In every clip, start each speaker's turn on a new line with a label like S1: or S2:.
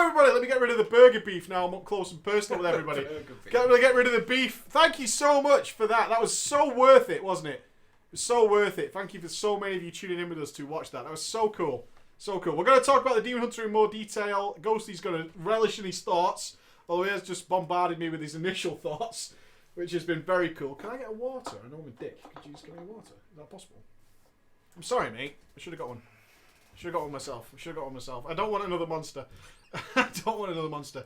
S1: everybody. Let me get rid of the burger beef now. I'm up close and personal with everybody. Get rid of the beef. Thank you so much for that. That was so worth it, wasn't it? It was so worth it. Thank you for so many of you tuning in with us to watch that. That was so cool. So cool. We're going to talk about the Demon Hunter in more detail. Ghosty's going to relish in his thoughts, although he has just bombarded me with his initial thoughts, which has been very cool. Can I get a water? I know I'm a dick. Could you just give me water? Is that possible? I'm sorry, mate. I should have got one. Should have got one myself. I don't want another monster. I don't want another monster.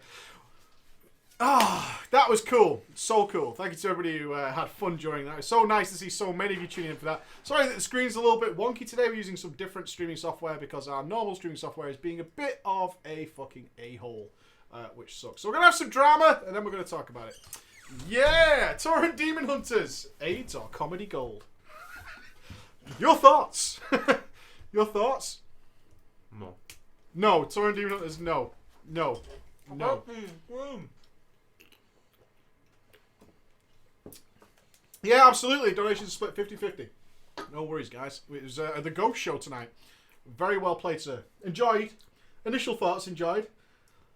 S1: Ah, that was cool. So cool. Thank you to everybody who had fun during that. It was so nice to see so many of you tuning in for that. Sorry that the screen's a little bit wonky today. We're using some different streaming software because our normal streaming software is being a bit of a fucking a-hole, which sucks. So we're going to have some drama, and then we're going to talk about it. Yeah! Torrent Demon Hunters. AIDS or comedy gold? Your thoughts? Your thoughts?
S2: No.
S1: No. Torrent Demon Hunters, no. No. No. Yeah, absolutely. Donations split 50-50. No worries, guys. It was the Ghost Show tonight. Very well played, sir. Enjoyed. Initial thoughts, enjoyed.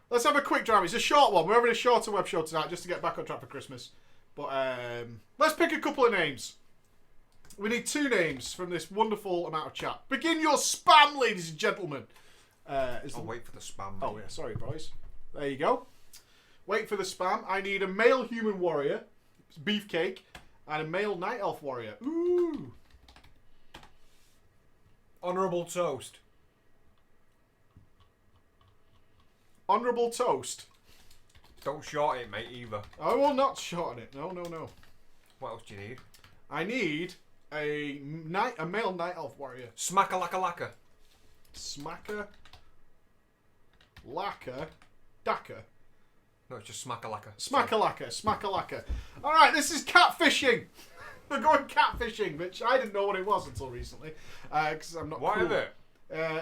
S1: Let's have a quick drama. It's a short one. We're having a shorter web show tonight just to get back on track for Christmas. But let's pick a couple of names. We need 2 names from this wonderful amount of chat. Begin your spam, ladies and gentlemen.
S2: I'll wait for the spam.
S1: Oh, yeah. Sorry, boys. There you go. Wait for the spam. I need a male human warrior. Beefcake. And a male night elf warrior. Ooh.
S2: Honourable toast.
S1: Honourable toast.
S2: Don't short it, mate, either.
S1: I will not shorten it. No, no, no.
S2: What else do you need?
S1: I need a male night elf warrior.
S2: Smack-a-lacka-lacka.
S1: Smacker. Lacquer. Dacker.
S2: No, it's just smack-a-lacka.
S1: Smack-a-lacka. Smack-a-lacka. Alright, this is catfishing. We're going catfishing, which I didn't know what it was until recently. Because I'm not
S2: What
S1: cool.
S2: is it?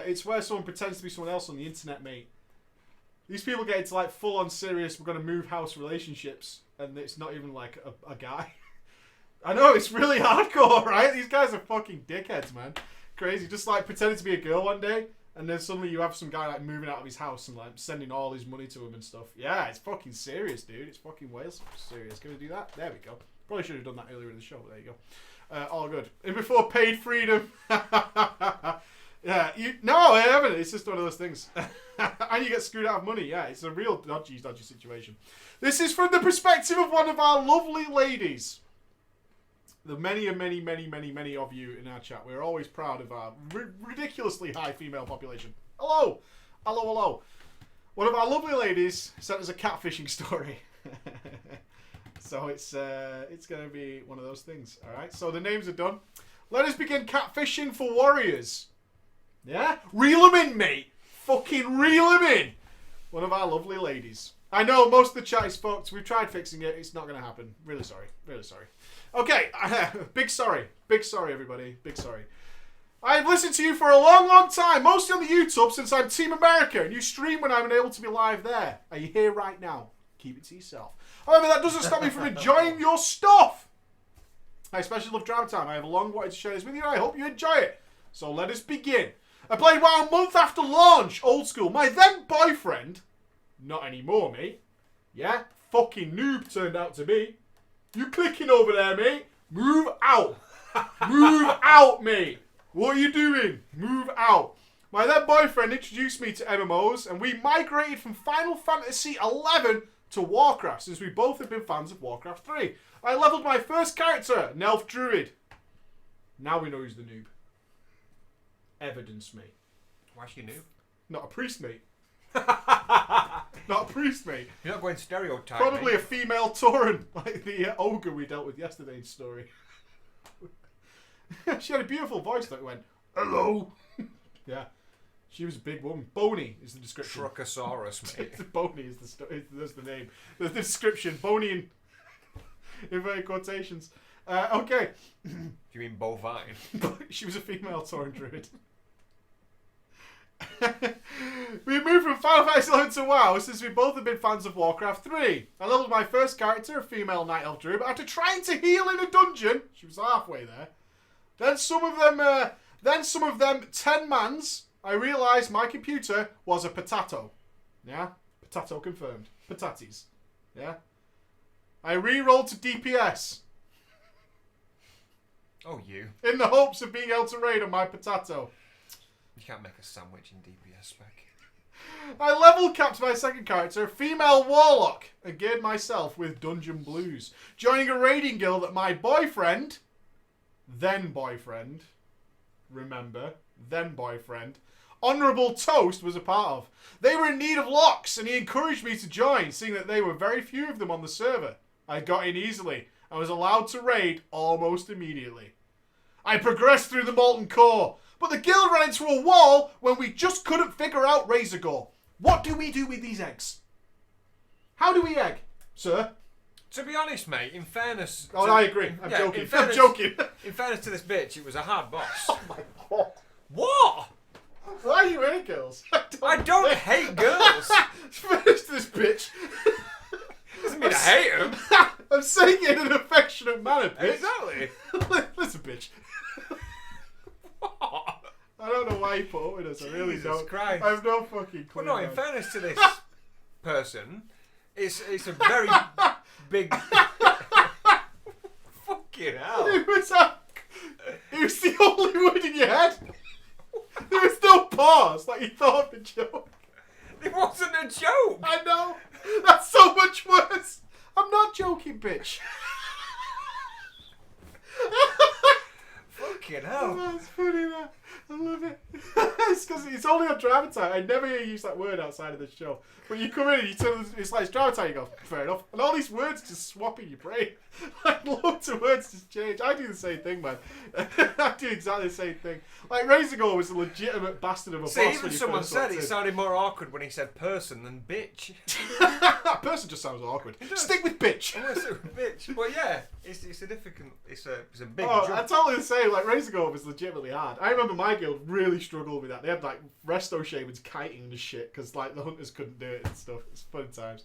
S1: It's where someone pretends to be someone else on the internet, mate. These people get into like full-on serious, we're going to move house relationships, and it's not even like a guy. I know, it's really hardcore, right? These guys are fucking dickheads, man. Crazy. Just like pretending to be a girl one day, and then suddenly you have some guy like moving out of his house and like sending all his money to him and stuff. Yeah, it's fucking serious, dude. It's fucking way serious. Can we do that? There we go. Probably should have done that earlier in the show, but there you go. All good. And before paid freedom. Yeah, no, I haven't. It's just one of those things. And you get screwed out of money. Yeah, it's a real dodgy situation. This is from the perspective of one of our lovely ladies. The many of you in our chat. We're always proud of our ridiculously high female population. Hello. Hello. One of our lovely ladies sent us a catfishing story. So it's going to be one of those things. All right. So the names are done. Let us begin catfishing for warriors. Yeah? Reel them in, mate. Fucking reel them in. One of our lovely ladies. I know most of the chat is fucked. We've tried fixing it. It's not going to happen. Really sorry. Really sorry. Okay. Big sorry. Big sorry, everybody. Big sorry. I've listened to you for a long time. Mostly on the YouTube since I'm Team America. And you stream when I'm unable to be live there. Are you here right now? Keep it to yourself. However, that doesn't stop me from enjoying your stuff. I especially love Drama Time. I have long wanted to share this with you and I hope you enjoy it. So let us begin. I played WoW a month after launch, old school. My then boyfriend, not anymore, mate. Yeah, fucking noob turned out to be. You clicking over there, mate? Move out. Move out, mate. What are you doing? Move out. My then boyfriend introduced me to MMOs, and we migrated from Final Fantasy XI to Warcraft, since we both have been fans of Warcraft 3. I leveled my first character, an elf druid. Now we know who's the noob. Evidence, mate.
S2: Why's she noob?
S1: Not a priest, mate. Not a priest, mate.
S2: You're not going stereotype.
S1: Probably
S2: mate.
S1: a female Tauren, like the ogre we dealt with yesterday's story. She had a beautiful voice that went, hello. Yeah. She was a big woman. Bony is the description.
S2: Truckosaurus, mate.
S1: Bony is that's the name. The description. Bony in inverted quotations. Okay.
S2: Do you mean bovine?
S1: She was a female Tauren druid. We moved from Final Fantasy XI to WoW since we both have been fans of Warcraft 3. I leveled my first character, a female Night Elf druid, but after trying to heal in a dungeon, she was halfway there. Then some of them 10 mans, I realised my computer was a potato. Yeah? Potato confirmed. Patates. Yeah. I re-rolled to DPS
S2: Oh, you.
S1: in the hopes of being able to raid on my potato.
S2: You can't make a sandwich in DPS spec.
S1: I level capped my second character, a female warlock, and geared myself with Dungeon Blues, joining a raiding guild that my boyfriend, then boyfriend, remember, then boyfriend, Honourable Toast was a part of. They were in need of locks, and he encouraged me to join, seeing that there were very few of them on the server. I got in easily, and was allowed to raid almost immediately. I progressed through the Molten Core, but the guild ran into a wall when we just couldn't figure out Razor Gore. What do we do with these eggs? How do we egg, sir?
S2: To be honest, mate, in fairness...
S1: Oh,
S2: to,
S1: I agree. I'm
S2: yeah,
S1: joking.
S2: in fairness-
S1: I'm joking.
S2: In fairness to this bitch, it was a hard boss.
S1: Oh my god.
S2: What?
S1: Why are you here, girls?
S2: I don't hate girls.
S1: Finish this bitch.
S2: Doesn't mean I hate them.
S1: I'm saying it in an affectionate manner, bitch.
S2: Exactly.
S1: Listen, bitch.
S2: What?
S1: I don't know why you put up with us. I really
S2: Jesus
S1: don't.
S2: Christ.
S1: I have no fucking clue.
S2: Well, no, in
S1: man.
S2: fairness to this person, it's a very big... Fucking hell.
S1: It was the only word in your head. There was no pause, like you thought of the joke.
S2: It wasn't a joke.
S1: I know. That's so much worse. I'm not joking, bitch.
S2: Fucking
S1: Oh,
S2: hell.
S1: that's funny, that. I love it. It's because it's only on Drama Time. I never hear you use that word outside of the show. When you come in and you tell us it's like it's Drama Time, you go, fair enough. And all these words just swap in your brain. Like loads of words just change. I do the same thing, man. I do exactly the same thing. Like Razor Gore was a legitimate bastard of a
S2: See,
S1: boss.
S2: even
S1: when he
S2: someone
S1: first
S2: said
S1: walked
S2: it
S1: in.
S2: sounded more awkward when he said person than bitch.
S1: That person just sounds awkward.
S2: does.
S1: Stick with bitch.
S2: I'm gonna say bitch. But yeah, it's a difficult, it's a big
S1: Oh,
S2: jump.
S1: I totally the same. Like Razor Gore was legitimately hard. I remember my guild really struggled with that. They had like resto shamans kiting and shit because like the hunters couldn't do it and stuff. It's fun times.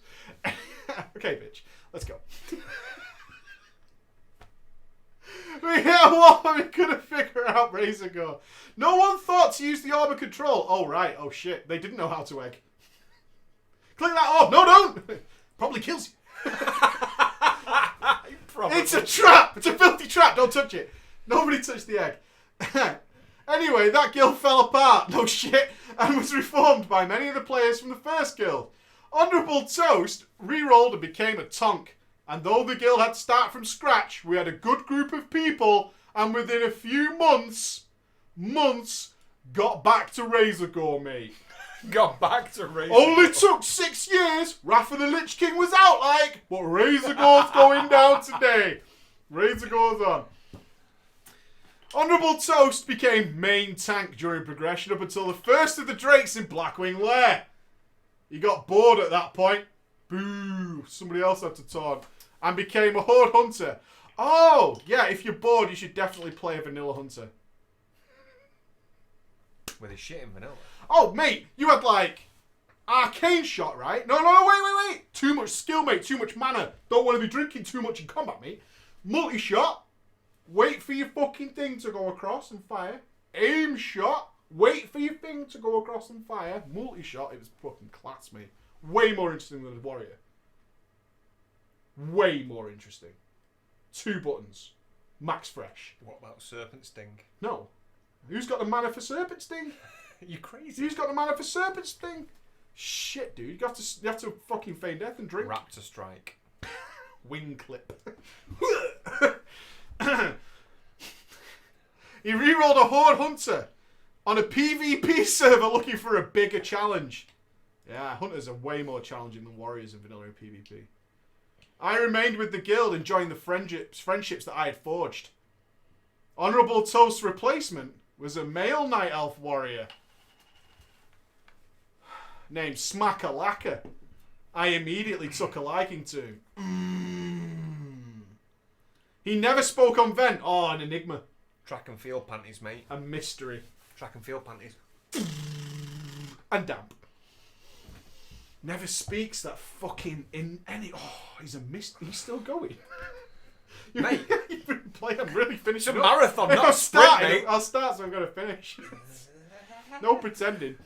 S1: Okay, bitch, let's go. We hit a wall and we couldn't figure out Razor Gore. No one thought to use the orb of control. Oh right. Oh shit. They didn't know how to egg. Click that orb. No, don't. Probably kills you.
S2: Probably.
S1: It's a trap! It's a filthy trap! Don't touch it! Nobody touched the egg. Anyway, that guild fell apart, no shit, and was reformed by many of the players from the first guild. Honourable Toast re-rolled and became a tonk. And though the guild had to start from scratch, we had a good group of people, and within a few months, got back to Razor Gore, mate.
S2: Got back to Razor
S1: Only
S2: Gore.
S1: took 6 years. Wrath of the Lich King was out, like, but Razor Gore's going down today. Razor Gore's on. Honourable Toast became main tank during progression up until the first of the Drakes in Blackwing Lair. He got bored at that point. Boo! Somebody else had to taunt. And became a Horde Hunter. Oh, yeah, if you're bored, you should definitely play a Vanilla Hunter.
S2: With his shit in vanilla.
S1: Oh, mate, you had like arcane shot, right? No, wait. Too much skill, mate. Too much mana. Don't want to be drinking too much in combat, mate. Multi-shot. Wait for your fucking thing to go across and fire. Aim shot. Wait for your thing to go across and fire. Multi-shot. It was fucking class, mate. Way more interesting than a warrior. Way more interesting. 2 buttons. Max fresh.
S2: What about Serpent Sting?
S1: No. Who's got the mana for Serpent Sting?
S2: You crazy?
S1: Who's got the mana for Serpent Sting? Shit, dude. You have to fucking feign death and drink.
S2: Raptor Strike.
S1: Wing clip. He rerolled a Horde Hunter on a PvP server looking for a bigger challenge. Yeah, Hunters are way more challenging than Warriors in vanilla and PvP. I remained with the guild enjoying the friendships that I had forged. Honourable Toast's replacement was a male Night Elf warrior named Smackalaka. I immediately took a liking to him. He never spoke on vent. Oh, an enigma.
S2: Track and field panties, mate.
S1: A mystery.
S2: Track and field panties.
S1: And damp. Never speaks that fucking in any... Oh, he's a He's still going.
S2: Mate.
S1: You've been playing. I'm really finishing
S2: It's a
S1: up.
S2: marathon,
S1: If
S2: not
S1: I'm
S2: a sprint,
S1: starting,
S2: mate.
S1: I'll start, so I'm going to finish. No pretending.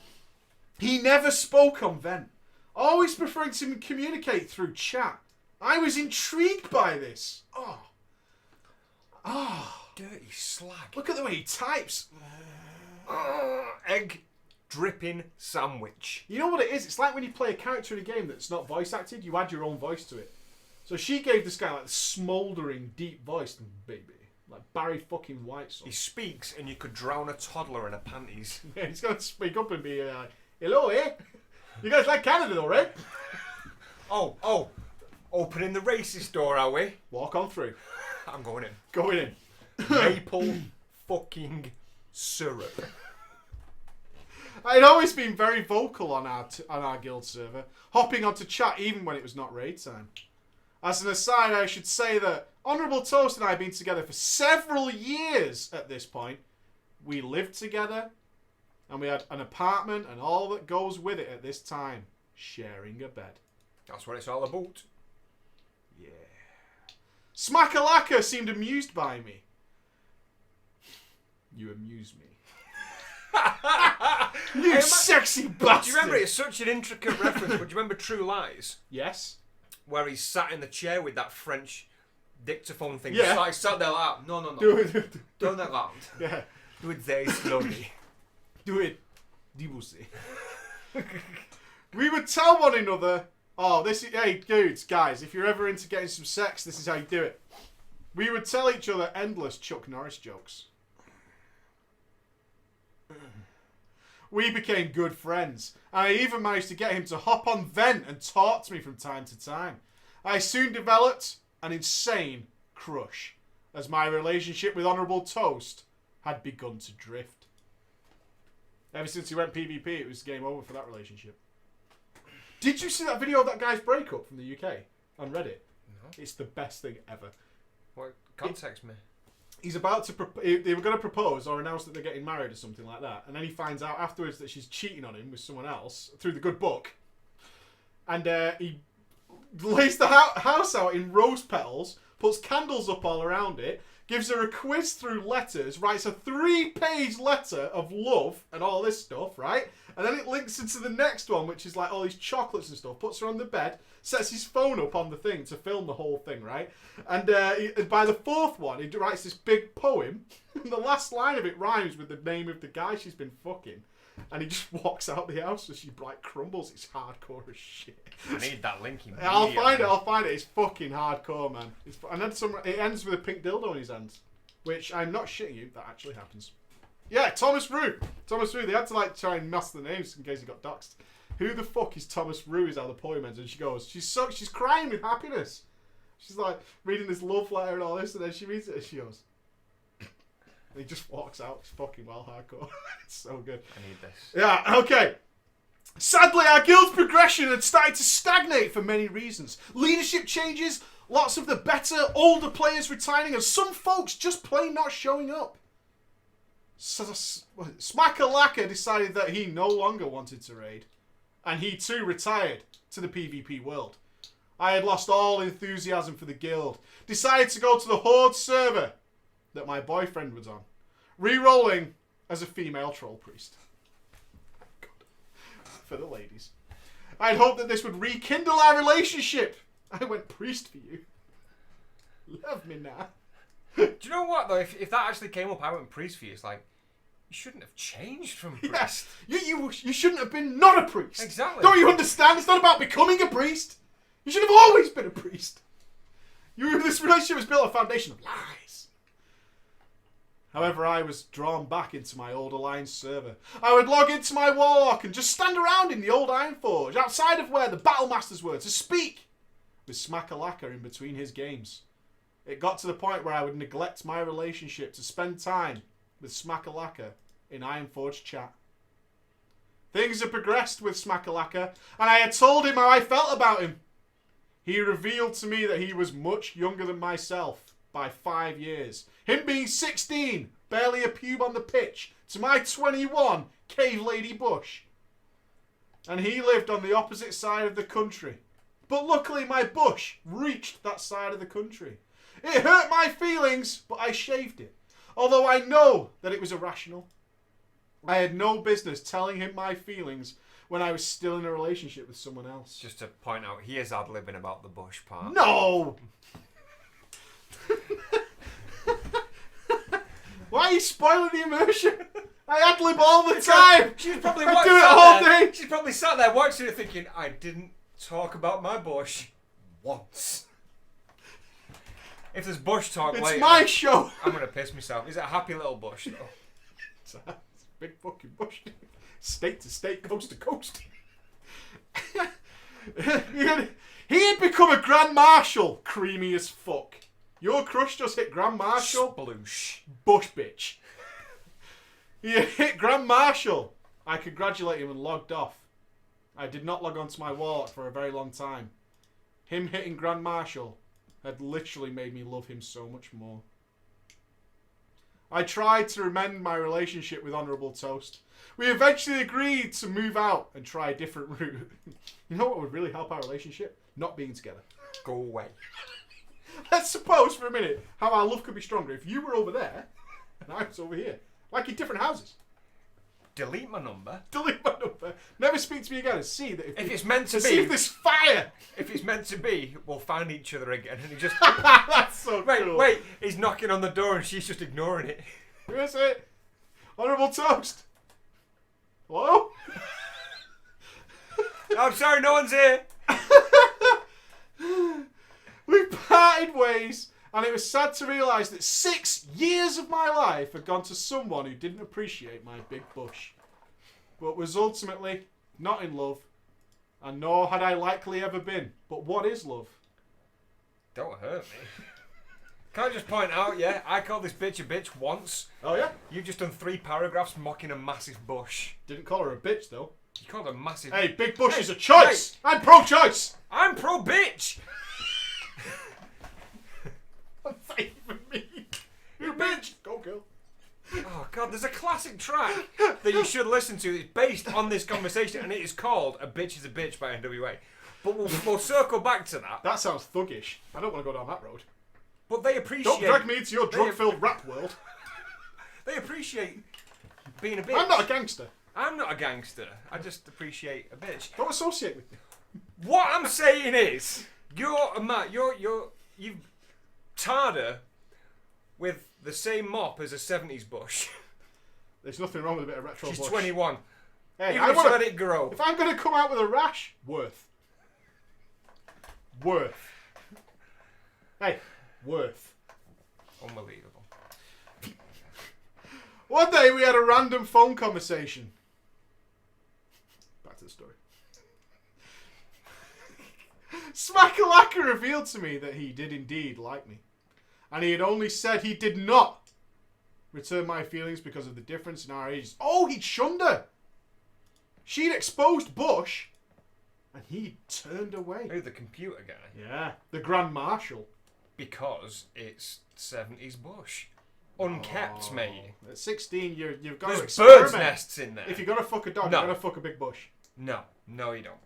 S1: He never spoke on vent. always preferring to communicate through chat. I was intrigued by this.
S2: Dirty slag.
S1: Look at the way he types.
S2: Egg dripping sandwich.
S1: You know what it is? It's like when you play a character in a game that's not voice acted, you add your own voice to it. So she gave this guy like a smouldering, deep voice, baby. Like Barry fucking White.
S2: He speaks and you could drown a toddler in her panties.
S1: Yeah, he's going to speak up and be like, hello, eh? You guys like Canada though, right?
S2: Oh. Opening the racist door, are we?
S1: Walk on through.
S2: I'm going in.
S1: Going in.
S2: Maple fucking syrup.
S1: I'd always been very vocal on our guild server, hopping onto chat even when it was not raid time. As an aside, I should say that Honourable Toast and I have been together for several years at this point. We lived together, and we had an apartment and all that goes with it at this time, sharing a bed.
S2: That's what it's all about.
S1: Yeah. Smackalaka seemed amused by me. You amuse me. You sexy bastard!
S2: Do you remember, it's such an intricate reference, but do you remember True Lies?
S1: Yes.
S2: Where he sat in the chair with that French dictaphone thing.
S1: Yeah.
S2: Just like sat there like, no.
S1: Do it.
S2: Don't that loud.
S1: Yeah.
S2: Do it very slowly.
S1: Do it. Dibussy. We would tell one another, hey dudes, guys, if you're ever into getting some sex, this is how you do it. We would tell each other endless Chuck Norris jokes. We became good friends, and I even managed to get him to hop on Vent and talk to me from time to time. I soon developed an insane crush, as my relationship with Honourable Toast had begun to drift. Ever since he went PvP, it was game over for that relationship. Did you see that video of that guy's breakup from the UK on Reddit?
S2: No.
S1: It's the best thing ever.
S2: What? Context me.
S1: He's about to... they were going to propose or announce that they're getting married or something like that. And then he finds out afterwards that she's cheating on him with someone else through the good book. And he lays the house out in rose petals, puts candles up all around it, gives her a quiz through letters, writes a 3-page letter of love and all this stuff, right? And then it links into the next one, which is like all these chocolates and stuff, puts her on the bed, sets his phone up on the thing to film the whole thing, right? And by the fourth one, he writes this big poem, and the last line of it rhymes with the name of the guy she's been fucking. And he just walks out the house as she like crumbles. It's hardcore as shit.
S2: I need that link in.
S1: I'll find it. It's fucking hardcore, man. And then it ends with a pink dildo in his hands. Which, I'm not shitting you, that actually happens. Yeah, Thomas Rue. They had to like try and mask the names in case he got doxxed. Who the fuck is Thomas Rue is how the poem ends. And she goes, she's crying with happiness. She's like reading this love letter and all this, and then she reads it and she goes... And he just walks out. It's fucking well hardcore. It's so good.
S2: I need this.
S1: Yeah, okay. Sadly, our guild's progression had started to stagnate for many reasons. Leadership changes, lots of the better, older players retiring, and some folks just plain not showing up. So, Smackalaka decided that he no longer wanted to raid, and he too retired to the PvP world. I had lost all enthusiasm for the guild, decided to go to the Horde server that my boyfriend was on, re-rolling as a female troll priest. God. For the ladies. I'd hoped that this would rekindle our relationship. I went priest for you. Love me now.
S2: Do you know what though? If that actually came up, I went priest for you. It's like, you shouldn't have changed from priest.
S1: Yes. You shouldn't have been not a priest.
S2: Exactly.
S1: Don't you understand? It's not about becoming a priest. You should have always been a priest. This relationship was built on a foundation of lies. However, I was drawn back into my old Alliance server. I would log into my warlock and just stand around in the old Ironforge, outside of where the battle masters were, to speak with Smackalaka in between his games. It got to the point where I would neglect my relationship to spend time with Smackalaka in Ironforge chat. Things had progressed with Smackalaka, and I had told him how I felt about him. He revealed to me that he was much younger than myself by 5 years. Him being 16, barely a pube on the pitch, to my 21, cave lady bush. And he lived on the opposite side of the country. But luckily my bush reached that side of the country. It hurt my feelings, but I shaved it. Although I know that it was irrational. I had no business telling him my feelings when I was still in a relationship with someone else.
S2: Just to point out, he is ad-libbing about the bush part.
S1: No! Why are you spoiling the immersion? I ad-lib all the time!
S2: She's probably
S1: I do it all day!
S2: She's probably sat there watching it thinking, I didn't talk about my bush once. If there's bush talk
S1: It's
S2: later,
S1: my show!
S2: I'm going to piss myself. Is it a happy little bush, though?
S1: It's a big fucking bush. State to state, coast to coast. he had become a Grand Marshal, creamy as fuck. Your crush just hit Grand Marshal.
S2: Sploosh.
S1: Bush bitch. He hit Grand Marshal. I congratulate him and logged off. I did not log onto my wallet for a very long time. Him hitting Grand Marshal had literally made me love him so much more. I tried to amend my relationship with Honourable Toast. We eventually agreed to move out and try a different route. You know what would really help our relationship? Not being together.
S2: Go away.
S1: Let's suppose for a minute how our love could be stronger if you were over there and I was over here. Like in different houses.
S2: Delete my number.
S1: Delete my number. Never speak to me again and see that
S2: If it's meant to
S1: see
S2: be,
S1: if there's fire.
S2: if it's meant to be, we'll find each other again. And he just
S1: That's so cool.
S2: wait. He's knocking on the door and she's just ignoring it.
S1: Who is it? Honourable Toast. Hello?
S2: I'm sorry, no one's here.
S1: We parted ways, and it was sad to realise that 6 years of my life had gone to someone who didn't appreciate my big bush, but was ultimately not in love, and nor had I likely ever been. But what is love?
S2: Don't hurt me. Can I just point out, yeah, I called this bitch a bitch once.
S1: Oh yeah?
S2: You've just done 3 paragraphs mocking a massive bush.
S1: Didn't call her a bitch though.
S2: You called her massive.
S1: Hey, big bush is a choice! I'm pro-choice!
S2: I'm pro bitch.
S1: That's not even me. You bitch! Go girl.
S2: Oh god, there's a classic track that you should listen to that's based on this conversation, and it is called "A Bitch Is a Bitch" by NWA. But we'll circle back to that.
S1: That sounds thuggish. I don't want to go down that road.
S2: But they appreciate.
S1: Don't drag me into your drug-filled rap world.
S2: They appreciate being a bitch.
S1: I'm not a gangster.
S2: I'm not a gangster. I just appreciate a bitch.
S1: Don't associate with me.
S2: What I'm saying is, you're you've tarred her with the same mop as a 70s bush.
S1: There's nothing wrong with a bit of retro
S2: She's
S1: bush.
S2: 21.
S1: Hey,
S2: Even
S1: I
S2: if
S1: wanna,
S2: she let it grow.
S1: if I'm going to come out with a rash, worth. Hey, worth.
S2: Unbelievable.
S1: One day we had a random phone conversation. Back to the story. Smakalaka revealed to me that he did indeed like me. And he had only said he did not return my feelings because of the difference in our ages. Oh, he'd shunned her. She'd exposed Bush, and he turned away.
S2: Who, the computer guy?
S1: Yeah, the Grand Marshal.
S2: Because it's 70s bush. Unkept, mate.
S1: At 16, you've got
S2: There's
S1: to experiment.
S2: birds' nests in there.
S1: If you're going to fuck a dog,
S2: No.
S1: you've got to fuck a big bush.
S2: No, you don't.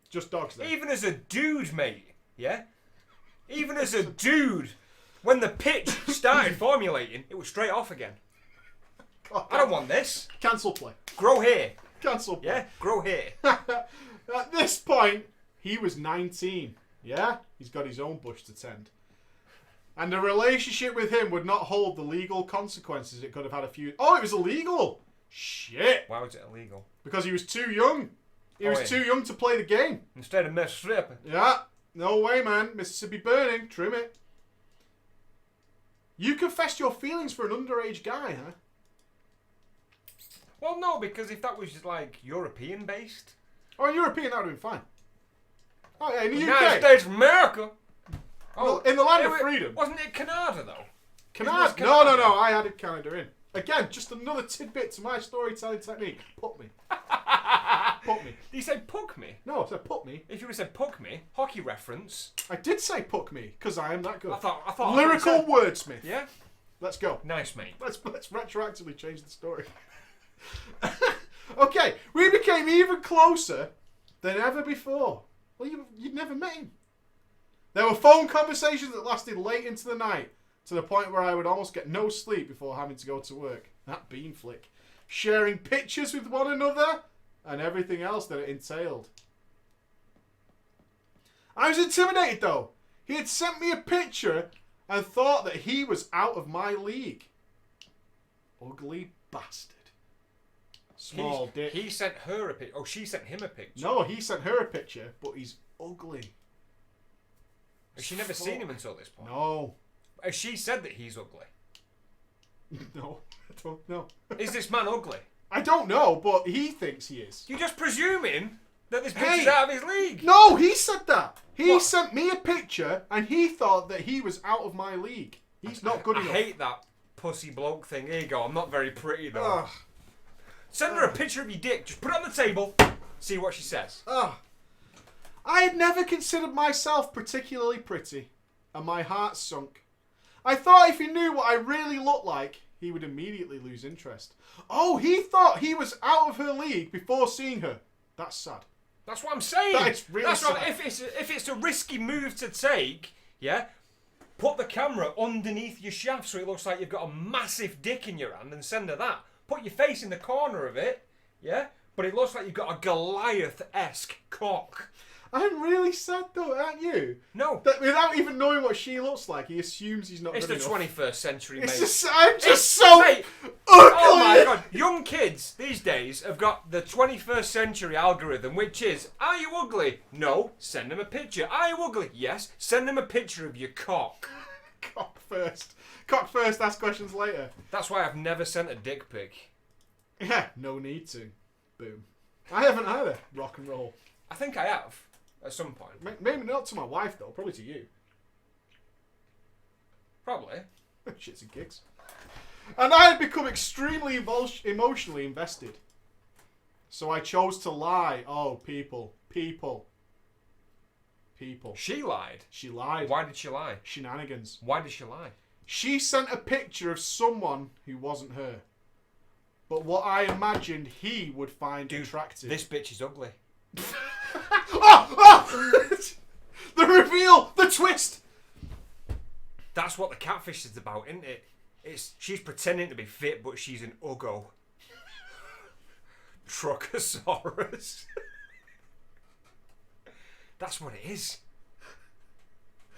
S1: Just dogs then.
S2: Even as a dude, mate, yeah? Even as a dude, when the pitch started formulating, it was straight off again. I don't want this.
S1: Cancel play.
S2: Grow hair.
S1: Cancel play.
S2: Yeah? Grow hair.
S1: At this point, he was 19. Yeah? He's got his own bush to tend. And a relationship with him would not hold the legal consequences it could have had a few... Oh, it was illegal! Shit!
S2: Why was it illegal?
S1: Because he was too young. He was too young to play the game.
S2: Instead of Mississippi.
S1: Yeah. No way, man. Mississippi burning. Trim it. You confessed your feelings for an underage guy, huh?
S2: Well, no, because if that was just like European based.
S1: Oh, European, that would have been fine. Oh, yeah, in the
S2: United
S1: UK.
S2: States of America.
S1: Oh, in the land of freedom.
S2: Wasn't it Canada, though?
S1: Canada? No. I added Canada in. Again, just another tidbit to my storytelling technique. Put me. Put me.
S2: Did you say puck me?
S1: No, I said put me.
S2: If you would have said puck me, hockey reference.
S1: I did say puck me, because I am that good.
S2: I thought
S1: Lyrical wordsmith.
S2: Yeah?
S1: Let's go.
S2: Nice, mate.
S1: Let's retroactively change the story. Okay, we became even closer than ever before. Well, you'd never met him. There were phone conversations that lasted late into the night, to the point where I would almost get no sleep before having to go to work. That bean flick. sharing pictures with one another, and everything else that it entailed. I was intimidated though. He had sent me a picture and thought that he was out of my league. Ugly bastard. Small dick.
S2: He sent her a picture. Oh, she sent him a picture.
S1: No, he sent her a picture, but he's ugly.
S2: Has she never seen him until this point?
S1: No.
S2: Has she said that he's ugly?
S1: No, I don't know.
S2: Is this man ugly?
S1: I don't know, but he thinks he is.
S2: You're just presuming that this bitch
S1: Hey.
S2: is out of his league.
S1: No, he said that. He
S2: What?
S1: sent me a picture and he thought that he was out of my league. He's not good
S2: I
S1: enough.
S2: hate that pussy bloke thing. Here you go. I'm not very pretty though.
S1: Ugh.
S2: Send her a picture of your dick. Just put it on the table. See what she says.
S1: Ugh. I had never considered myself particularly pretty, and my heart sunk. I thought if he knew what I really looked like, he would immediately lose interest. Oh, he thought he was out of her league before seeing her. That's sad.
S2: That's what I'm saying.
S1: That is really
S2: That's what,
S1: sad.
S2: if it's a risky move to take, yeah, put the camera underneath your shaft so it looks like you've got a massive dick in your hand and send her that. Put your face in the corner of it, yeah, but it looks like you've got a Goliath-esque cock.
S1: I'm really sad though, aren't you?
S2: No.
S1: That without even knowing what she looks like, he assumes he's not
S2: It's
S1: good
S2: the
S1: enough.
S2: 21st century,
S1: It's
S2: mate.
S1: just, I'm just
S2: It's-
S1: so
S2: mate,
S1: ugly.
S2: Oh my god, young kids these days have got the 21st century algorithm, which is, are you ugly? No, send them a picture. Are you ugly? Yes, send them a picture of your cock.
S1: Cock first. Cock first, ask questions later.
S2: That's why I've never sent a dick pic.
S1: Yeah, no need to. Boom. I haven't either. Rock and roll.
S2: I think I have, at some point.
S1: Maybe not to my wife though, probably to you.
S2: Probably.
S1: Shits and gigs. And I had become extremely emotionally invested. So I chose to lie. Oh, people.
S2: She lied.
S1: She lied.
S2: Why did she lie?
S1: Shenanigans.
S2: Why did she lie?
S1: She sent a picture of someone who wasn't her. But what I imagined he would find attractive.
S2: This bitch is ugly.
S1: Oh! The reveal! The twist!
S2: That's what the catfish is about, isn't it? She's pretending to be fit, but she's an uggo. Truckosaurus. That's what it is.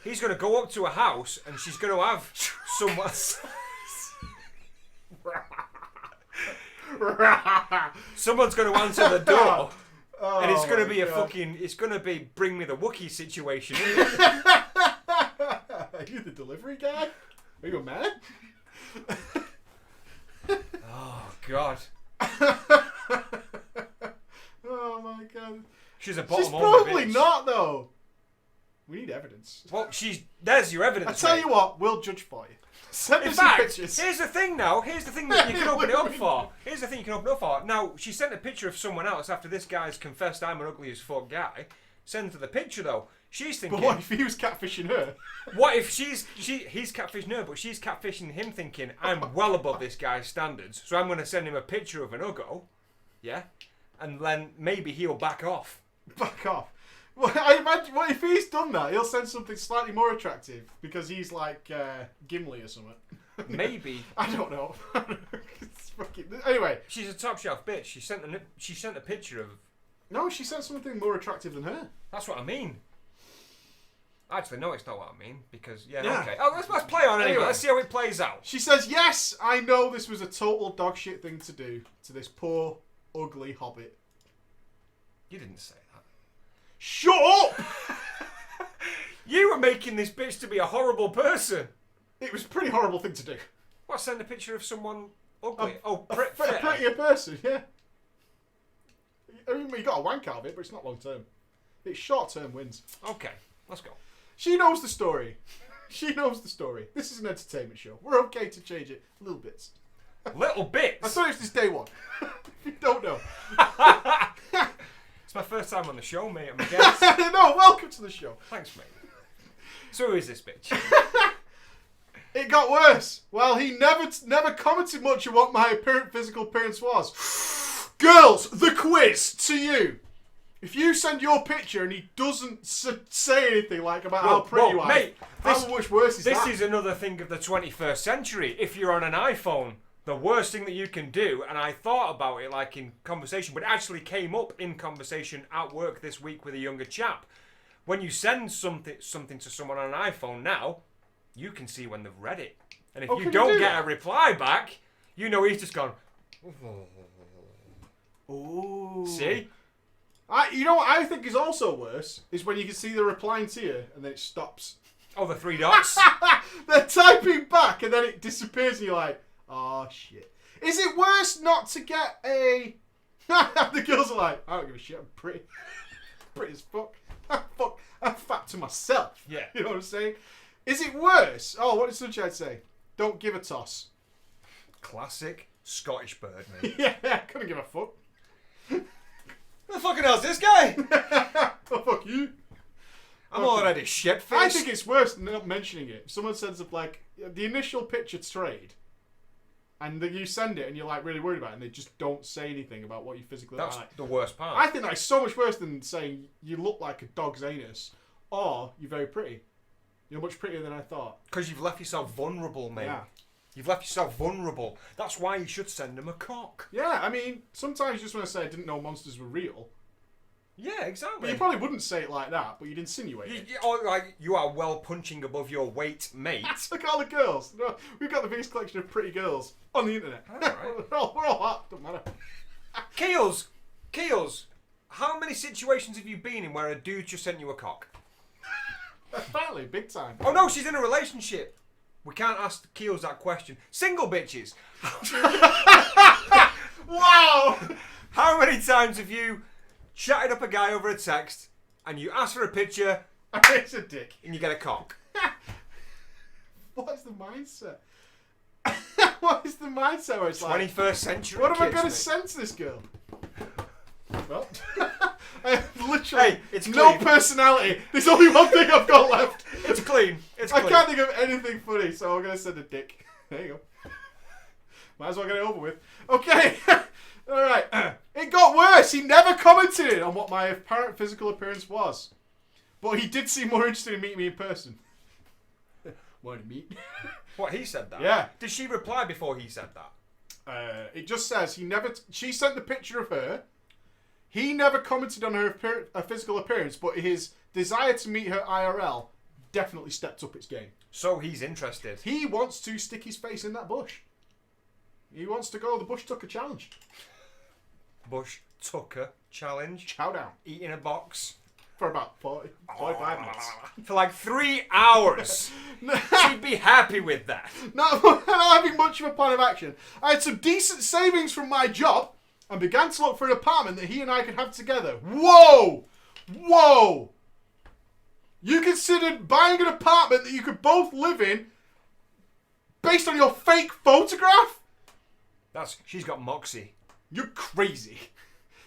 S2: He's going to go up to a house and she's going to have someone. Someone's going to answer the door. And it's going to be a fucking. It's going to be bring me the Wookiee situation, isn't it?
S1: Are you the delivery guy? Are you a man?
S2: Oh, God.
S1: Oh my god.
S2: She's a bottom
S1: She's
S2: only
S1: probably
S2: bitch.
S1: not though. We need evidence.
S2: Well, there's your
S1: I
S2: evidence.
S1: tell
S2: mate.
S1: you what, we'll judge for you. Send
S2: In
S1: us some
S2: fact,
S1: pictures.
S2: here's the thing now. Here's the thing that you can open it up for. Here's the thing you can open it up for. Now, she sent a picture of someone else after this guy's confessed I'm an ugly as fuck guy. Sends her the picture though. She's thinking,
S1: But what if he was catfishing her?
S2: what if he's catfishing her, but she's catfishing him thinking, I'm well above this guy's standards, so I'm going to send him a picture of an uggo, yeah? And then maybe he'll back off.
S1: Back off. Well, I imagine, what if he's done that? He'll send something slightly more attractive because he's like Gimli or something.
S2: Maybe.
S1: I don't know. It's fucking... Anyway,
S2: She's a top shelf bitch. She sent a picture of...
S1: no, she sent something more attractive than her.
S2: That's what I mean. Actually, no, it's not what I mean, because, yeah.
S1: Yeah.
S2: Okay. Oh, let's play on anyway.
S1: Anyway.
S2: Let's see how it plays out.
S1: She says, yes, I know this was a total dogshit thing to do to this poor, ugly hobbit.
S2: You didn't say that.
S1: Shut up!
S2: You were making this bitch to be a horrible person.
S1: It was a pretty horrible thing to do.
S2: What, send a picture of someone ugly?
S1: A
S2: Fair.
S1: prettier person, yeah. I mean, you got a wank out of it, but it's not long term. It's short term wins.
S2: Okay, let's go.
S1: She knows the story. She knows the story. This is an entertainment show. We're okay to change it a little bits.
S2: Little
S1: I
S2: bits.
S1: thought it was this day one. If you don't know.
S2: It's my first time on the show, mate. I'm a guest.
S1: No, welcome to the show.
S2: Thanks, mate. So who is this bitch?
S1: It got worse. Well, he never commented much on what my physical appearance was. Girls, the quiz to you. If you send your picture and he doesn't say anything like about how pretty you are,
S2: mate,
S1: how much worse is
S2: This
S1: that?
S2: is another thing of the 21st century. If you're on an iPhone, the worst thing that you can do, and I thought about it like in conversation, but it actually came up in conversation at work this week with a younger chap. When you send something to someone on an iPhone now, you can see when they've read it. And if you don't get a reply back, you know he's just gone.
S1: Ooh.
S2: See?
S1: You know what I think is also worse is when you can see they're replying to you and then it stops.
S2: Oh, the 3 dots.
S1: They're typing back and then it disappears and you're like, oh shit. Is it worse not to get a... The girls are like, I don't give a shit, I'm pretty. Pretty as fuck. I'm fat to myself.
S2: Yeah.
S1: You know what I'm saying? Is it worse? Oh, what did Sunshine say? Don't give a toss.
S2: Classic Scottish bird, mate.
S1: Yeah, couldn't give a fuck.
S2: What the fucking hell's this guy?
S1: Oh, fuck you.
S2: I'm already shit-faced.
S1: I think it's worse than not mentioning it. If someone sends up, like, the initial picture trade, and then you send it and you're, like, really worried about it, and they just don't say anything about what you physically look
S2: That's
S1: like.
S2: the worst part.
S1: I think that's so much worse than saying you look like a dog's anus, or you're very pretty. You're much prettier than I thought.
S2: Because you've left yourself vulnerable, mate.
S1: Yeah.
S2: You've left yourself vulnerable. That's why you should send them a cock.
S1: Yeah, I mean, sometimes you just want to say I didn't know monsters were real.
S2: Yeah,
S1: But
S2: exactly.
S1: you probably wouldn't say it like that, but you'd insinuate it.
S2: You are well punching above your weight, mate.
S1: Look at all the girls. No, we've got the biggest collection of pretty girls on the internet.
S2: Alright.
S1: we're all hot. Don't matter.
S2: Keels, how many situations have you been in where a dude just sent you a cock?
S1: Apparently, big time.
S2: Oh no, she's in a relationship. We can't ask Keels that question. Single bitches.
S1: Wow!
S2: How many times have you chatted up a guy over a text and you ask for a picture
S1: It's a dick.
S2: and you get a cock?
S1: What is the mindset? What is the mindset where it's like,
S2: 21st century.
S1: what am I
S2: kids,
S1: going to
S2: mate.
S1: send to this girl? Well, I have literally
S2: Hey, it's
S1: no
S2: clean.
S1: personality. There's only one thing I've got left.
S2: It's clean. It's
S1: I
S2: clean.
S1: can't think of anything funny, so I'm going to send a dick. There you go. Might as well get it over with. Okay. Alright. It got worse. He never commented on what my apparent physical appearance was. But he did seem more interested in meeting me in person. Want to meet?
S2: What, he said that?
S1: Yeah.
S2: Did she reply before he said that?
S1: It just says he never... She sent the picture of her. He never commented on her physical appearance, but his desire to meet her IRL definitely stepped up its game.
S2: So he's interested.
S1: He wants to stick his face in that bush. He wants to go the Bush Tucker challenge.
S2: Bush Tucker challenge.
S1: Chow down.
S2: Eat in a box.
S1: For about 45 minutes.
S2: For like 3 hours. She'd be happy with that.
S1: Not having much of a plan of action. I had some decent savings from my job and began to look for an apartment that he and I could have together. Whoa! Whoa! You considered buying an apartment that you could both live in based on your fake photograph?
S2: She's got moxie.
S1: You're crazy.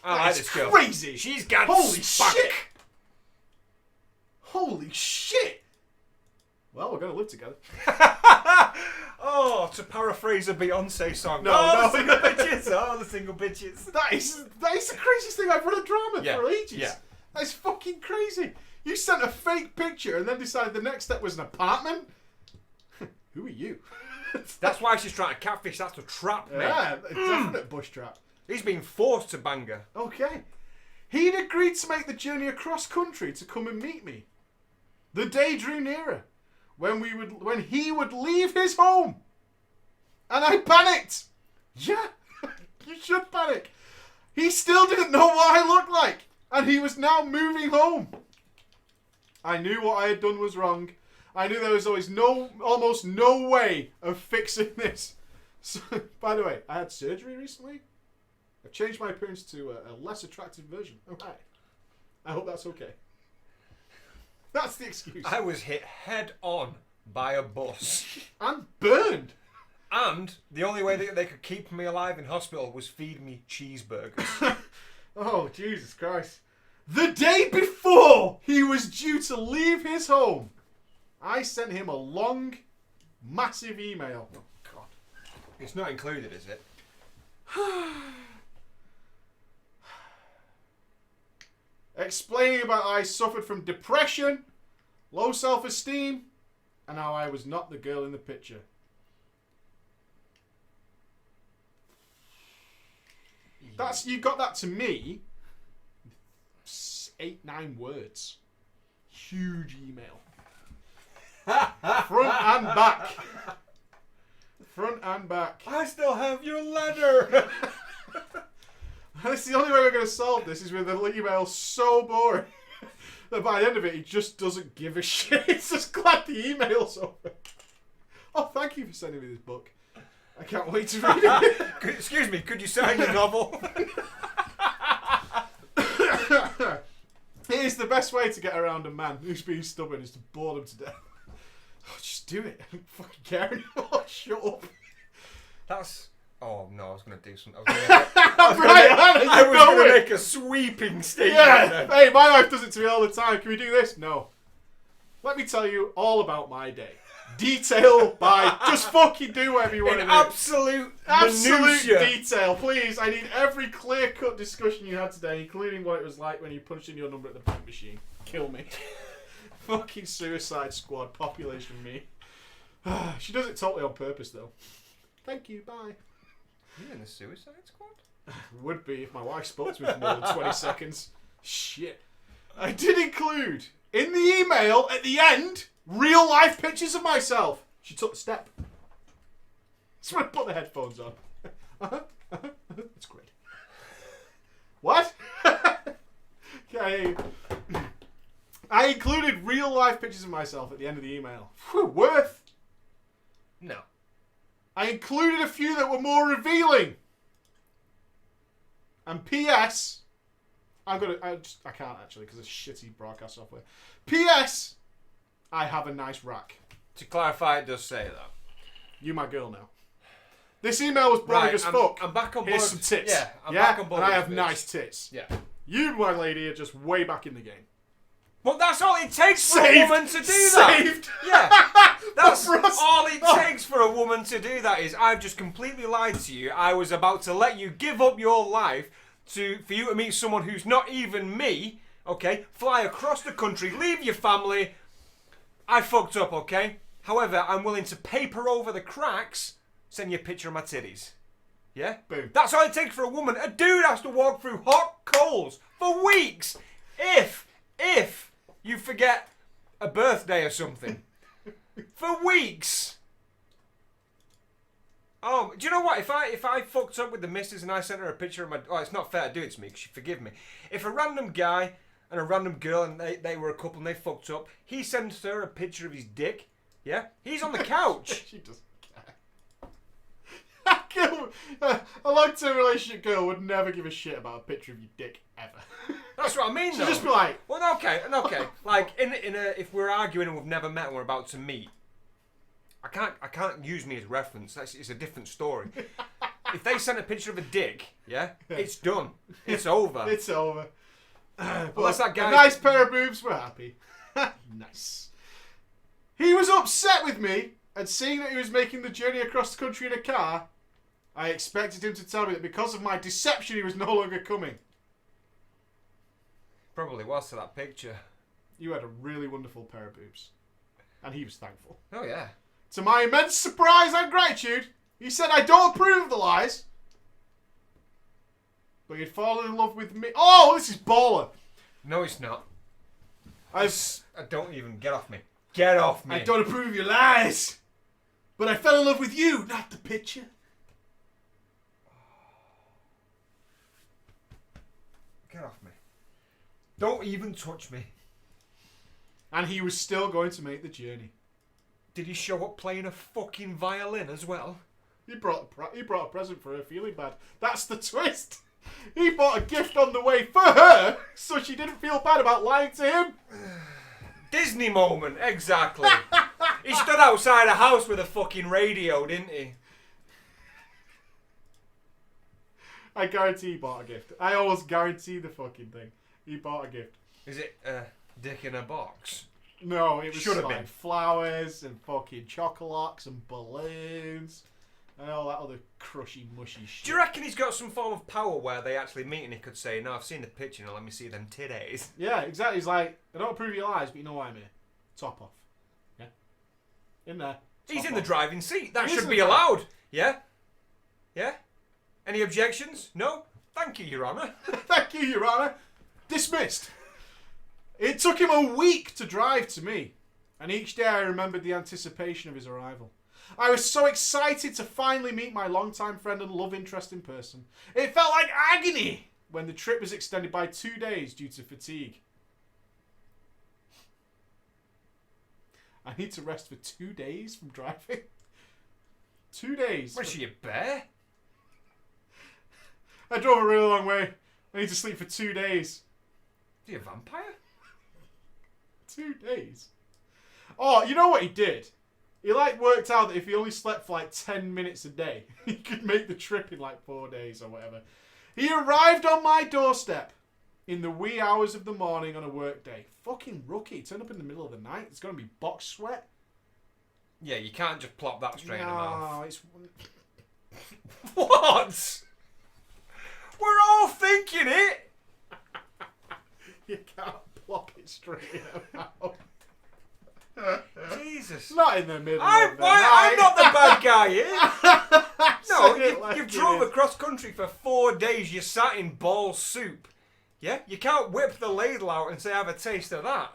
S2: I like this girl.
S1: Crazy.
S2: She's got
S1: Holy
S2: spunk.
S1: shit! Holy shit! Well, we're gonna live together.
S2: Oh, to paraphrase a Beyonce song.
S1: No,
S2: oh,
S1: no.
S2: the single bitches. Oh, the single bitches.
S1: That is the craziest thing I've read a drama
S2: Yeah,
S1: for ages.
S2: yeah.
S1: That's fucking crazy. You sent a fake picture and then decided the next step was an apartment? Who are you?
S2: That's why she's trying to catfish. That's to trap me.
S1: Yeah, a definite bush trap.
S2: He's been forced to bang her.
S1: Okay. He'd agreed to make the journey across country to come and meet me. The day drew nearer when he would leave his home. And I panicked. Yeah, you should panic. He still didn't know what I looked like. And he was now moving home. I knew what I had done was wrong. I knew there was almost no way of fixing this. So, by the way, I had surgery recently. I've changed my appearance to a less attractive version. Alright. I hope that's okay. That's the excuse.
S2: I was hit head on by a bus.
S1: And burned.
S2: And the only way that they could keep me alive in hospital was feed me cheeseburgers.
S1: Oh, Jesus Christ. The day before he was due to leave his home, I sent him a long, massive email. Oh, God.
S2: It's not included, is it?
S1: Explaining about how I suffered from depression, low self-esteem, and how I was not the girl in the picture. You got that to me. 8-9 words. Huge email. Front and back. Front and back.
S2: I still have your letter.
S1: That's the only way we're going to solve this is with an email so boring that by the end of it, he just doesn't give a shit. He's just glad the email's over. Oh, thank you for sending me this book. I can't wait to read it.
S2: Excuse me, could you sign your novel?
S1: It is the best way to get around a man who's being stubborn is to bore them to death. Oh, just do it. I don't fucking care anymore. Shut up.
S2: That's... Oh, no, I was going to do something.
S1: I
S2: was going to make a sweeping statement.
S1: Yeah. Hey, my wife does it to me all the time. Can we do this? No. Let me tell you all about my day. Detail by... Just fucking do whatever you want to do.
S2: Absolute
S1: Absolute detail. Please, I need every clear-cut discussion you had today, including what it was like when you punched in your number at the bank machine. Kill me. Fucking Suicide Squad, population me. She does it totally on purpose, though. Thank you, bye.
S2: You in the Suicide Squad?
S1: Would be if my wife spoke to me for more than 20 seconds. Shit. I did include, in the email, at the end, real-life pictures of myself. She took the step. So I put the headphones on. That's great. What? Okay. I included real-life pictures of myself at the end of the email. Whew, worth.
S2: No.
S1: I included a few that were more revealing. And P.S. I can't actually because it's shitty broadcast software. P.S. I have a nice rack.
S2: To clarify, it does say that.
S1: You my girl now. This email was boring as fuck.
S2: I'm back on board.
S1: Here's some tits.
S2: Yeah, I'm back on board.
S1: And I have
S2: this.
S1: nice tits.
S2: Yeah.
S1: You, my lady, are just way back in the game.
S2: Well, that's all it takes for a woman to do that.
S1: Saved.
S2: Yeah. That's all it takes for a woman to do that is I've just completely lied to you. I was about to let you give up your life for you to meet someone who's not even me, okay? Fly across the country, leave your family. I fucked up, okay? However, I'm willing to paper over the cracks, send you a picture of my titties. Yeah?
S1: Boom.
S2: That's all it takes for a woman. A dude has to walk through hot coals for weeks if you forget a birthday or something. For weeks. Oh, do you know what? If I fucked up with the missus and I sent her a picture of my... Oh, it's not fair to do it to me because she'd forgive me. If a random guy and a random girl and they were a couple and they fucked up, he sends her a picture of his dick, yeah? He's on the couch.
S1: She doesn't care. A long-term relationship girl would never give a shit about a picture of your dick ever.
S2: That's what I mean,
S1: She'd
S2: though.
S1: just be like...
S2: Well, okay. Like, if we're arguing and we've never met and we're about to meet, I can't use me as reference. It's a different story. If they sent a picture of a dick, yeah, it's done. It's over.
S1: It's over.
S2: Unless that guy...
S1: A nice pair of boobs, we're happy. Nice. He was upset with me, and seeing that he was making the journey across the country in a car, I expected him to tell me that because of my deception he was no longer coming.
S2: Probably was to that picture.
S1: You had a really wonderful pair of boobs. And he was thankful.
S2: Oh, yeah.
S1: To my immense surprise and gratitude, he said I don't approve of the lies. But he'd fallen in love with me. Oh, this is baller.
S2: No, it's not.
S1: I
S2: don't even... Get off me. Get off me.
S1: I don't approve of your lies. But I fell in love with you, not the picture.
S2: Get off me. Don't even touch me.
S1: And he was still going to make the journey.
S2: Did he show up playing a fucking violin as well?
S1: He brought a present for her feeling bad. That's the twist. He bought a gift on the way for her, so she didn't feel bad about lying to him.
S2: Disney moment, exactly. He stood outside a house with a fucking radio, didn't he?
S1: I guarantee he bought a gift. I always guarantee the fucking thing. He bought a gift.
S2: Is it a dick in a box?
S1: No, it was
S2: Should have
S1: like
S2: been.
S1: flowers and fucking chocolates and balloons and all that other crushy, mushy shit.
S2: Do you reckon he's got some form of power where they actually meet and he could say, no, I've seen the picture, now let me see them titties?
S1: Yeah, exactly. He's like, I don't approve of your lies, but you know why I'm here. Top off. Yeah? In there.
S2: He's
S1: Top
S2: in the
S1: off.
S2: driving seat. That
S1: He is
S2: should
S1: in
S2: be
S1: the
S2: allowed. Yeah? Yeah? Any objections? No? Thank you, Your Honour.
S1: Thank you, Your Honour. Dismissed. It took him a week to drive to me, and each day I remembered the anticipation of his arrival. I was so excited to finally meet my longtime friend and love interest in person. It felt like agony when the trip was extended by 2 days due to fatigue. I need to rest for 2 days from driving. 2 days.
S2: What is she, a bear?
S1: I drove a really long way. I need to sleep for 2 days.
S2: Is he a vampire?
S1: 2 days. Oh, you know what he did? He worked out that if he only slept for 10 minutes a day, he could make the trip in 4 days or whatever. He arrived on my doorstep in the wee hours of the morning on a work day. Fucking rookie. Turned up in the middle of the night. It's going to be box sweat.
S2: Yeah, you can't just plop that straight in the mouth.
S1: No, it's...
S2: What? We're all thinking it.
S1: You can't plop it straight in the mouth.
S2: Jesus.
S1: Not in the middle
S2: I'm
S1: of the night.
S2: not the bad guy here. No,
S1: Say it like
S2: you've
S1: it
S2: drove
S1: is.
S2: across country for 4 days. You sat in ball soup. Yeah? You can't whip the ladle out and say, have a taste of that.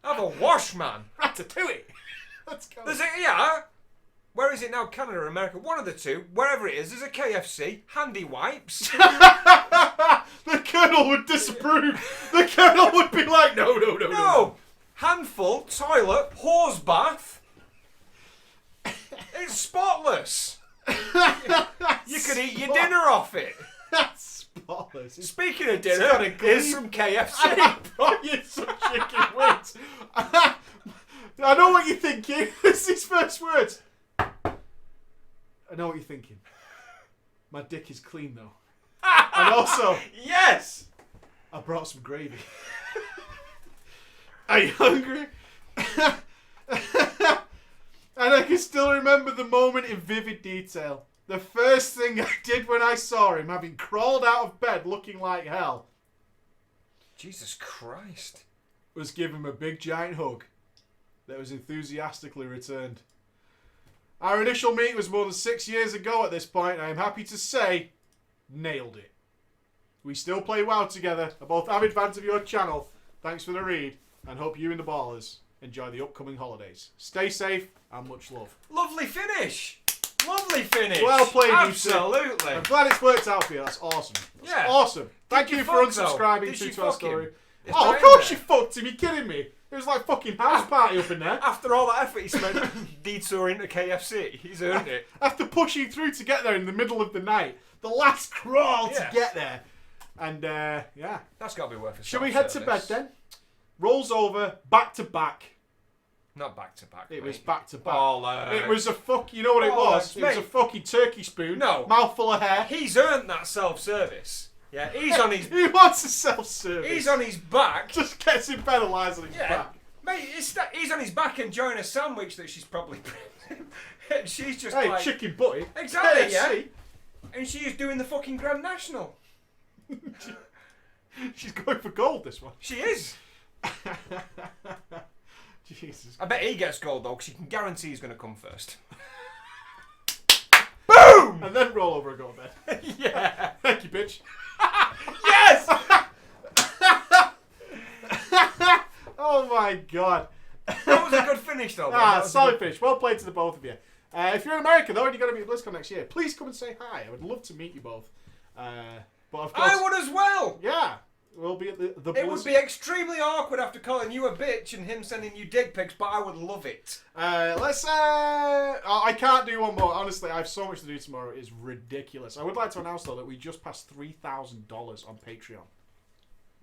S2: Have a wash, man.
S1: Ratatouille. Let's go.
S2: There's a, yeah. Where is it now? Canada or America? One of the two. Wherever it is, there's a KFC. Handy wipes.
S1: The Colonel would disapprove. The Colonel would be like, no.
S2: No. Handful, toilet, hose bath. It's spotless. You could eat your dinner off it.
S1: That's spotless.
S2: Speaking of
S1: got
S2: dinner,
S1: a
S2: here's
S1: gleam.
S2: some KFC.
S1: I brought you some chicken wings. I know what you're thinking. It's his first words. I know what you're thinking. My dick is clean though. And also,
S2: Yes.
S1: I brought some gravy. Are you hungry? And I can still remember the moment in vivid detail. The first thing I did when I saw him, having crawled out of bed looking like hell,
S2: Jesus Christ.
S1: was give him a big giant hug that was enthusiastically returned. Our initial meet was more than 6 years ago at this point, and I am happy to say, nailed it. We still play WoW together, are both avid fans of your channel. Thanks for the read, and hope you and the ballers enjoy the upcoming holidays. Stay safe, and much love.
S2: Lovely finish. Lovely finish.
S1: Well played, you two.
S2: Absolutely.
S1: I'm glad it's worked out for you. That's awesome. That's
S2: Yeah.
S1: awesome. Thank
S2: Did
S1: you
S2: you
S1: for
S2: fuck, though?
S1: unsubscribing
S2: Did she
S1: to our
S2: fuck him?
S1: story.
S2: It's
S1: Oh, of
S2: right
S1: course
S2: there.
S1: you fucked him. Are you kidding me? It was like fucking house party up in there.
S2: After all that effort he spent detouring to KFC, he's earned it.
S1: After pushing through to get there in the middle of the night. The last crawl
S2: Yeah.
S1: to get there. And, yeah.
S2: That's got to be worth a
S1: Shall we head to bed
S2: self-service.
S1: then? Rolls over, back to back.
S2: Not back to back.
S1: It
S2: mate.
S1: was back to back.
S2: Bollocks.
S1: It was a fuck. You know what it was? It was a
S2: mate.
S1: fucking turkey spoon.
S2: No.
S1: Mouthful of hair.
S2: He's earned that self-service. Yeah, he's on his
S1: He wants a self-service.
S2: he's on his back.
S1: Just gets in bed and lies on his
S2: Yeah,
S1: back.
S2: mate, he's on his back enjoying a sandwich that she's probably. She's just
S1: Hey,
S2: like
S1: chicken butty.
S2: Exactly,
S1: KFC.
S2: and she is doing the fucking Grand National.
S1: She's going for gold, this one.
S2: She is.
S1: Jesus.
S2: I bet he gets gold though, because he can guarantee he's going to come first. Boom!
S1: And then roll over and go to bed.
S2: Yeah.
S1: Thank you, bitch.
S2: Yes.
S1: Oh my god.
S2: That was a good finish though. man. That was a
S1: Solid
S2: good-
S1: finish. Well played to the both of you. If you're in America though and you're going to be at BlizzCon next year, please come and say hi. I would love to meet you both. But of course,
S2: I would as well.
S1: yeah, we'll be at the
S2: It would be extremely awkward after calling you a bitch and him sending you dick pics, but I would love it.
S1: I can't do one more. Honestly, I have so much to do tomorrow. It's ridiculous. I would like to announce though that we just passed $3,000 on Patreon.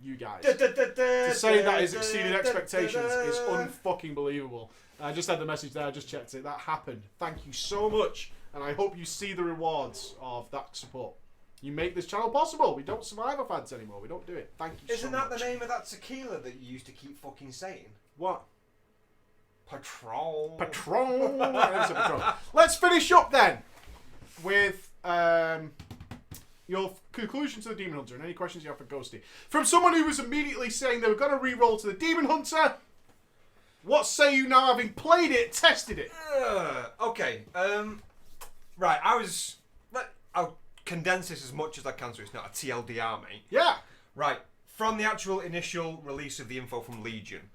S1: You guys. To say that has exceeded expectations is unfucking believable. I just had the message there. I just checked it. That happened. Thank you so much, and I hope you see the rewards of that support. You make this channel possible. We don't survive off ads anymore. We don't do it. Thank you
S2: Isn't
S1: so
S2: that
S1: much.
S2: the name of that tequila that you used to keep fucking saying?
S1: What?
S2: Patron.
S1: Patron. Patron. Let's finish up then with your conclusion to the Demon Hunter and any questions you have for Ghosty. From someone who was immediately saying they were going to re-roll to the Demon Hunter, what say you now having played it, tested it?
S2: Okay. Right. I'll condense this as much as I can so it's not a TLDR, mate.
S1: Yeah.
S2: Right, from the actual initial release of the info from Legion,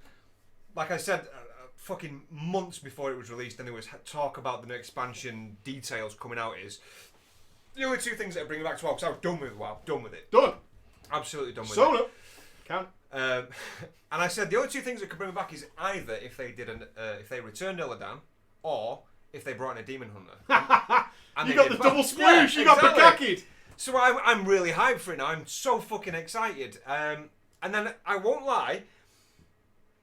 S2: like I said, fucking months before it was released, and there was talk about the new expansion details coming out. Is the only two things that are bringing back to WoW, because I was done with WoW, done with it,
S1: Done.
S2: absolutely done with it.
S1: Solo. Count.
S2: And I said the only two things that could bring me back is either if they did if they returned Illidan, or if they brought in a Demon Hunter. And
S1: You
S2: they
S1: got
S2: did
S1: the
S2: both.
S1: double sploosh.
S2: Yeah,
S1: You got
S2: exactly.
S1: Bukakid.
S2: So I'm really hyped for it now. I'm so fucking excited. And then I won't lie,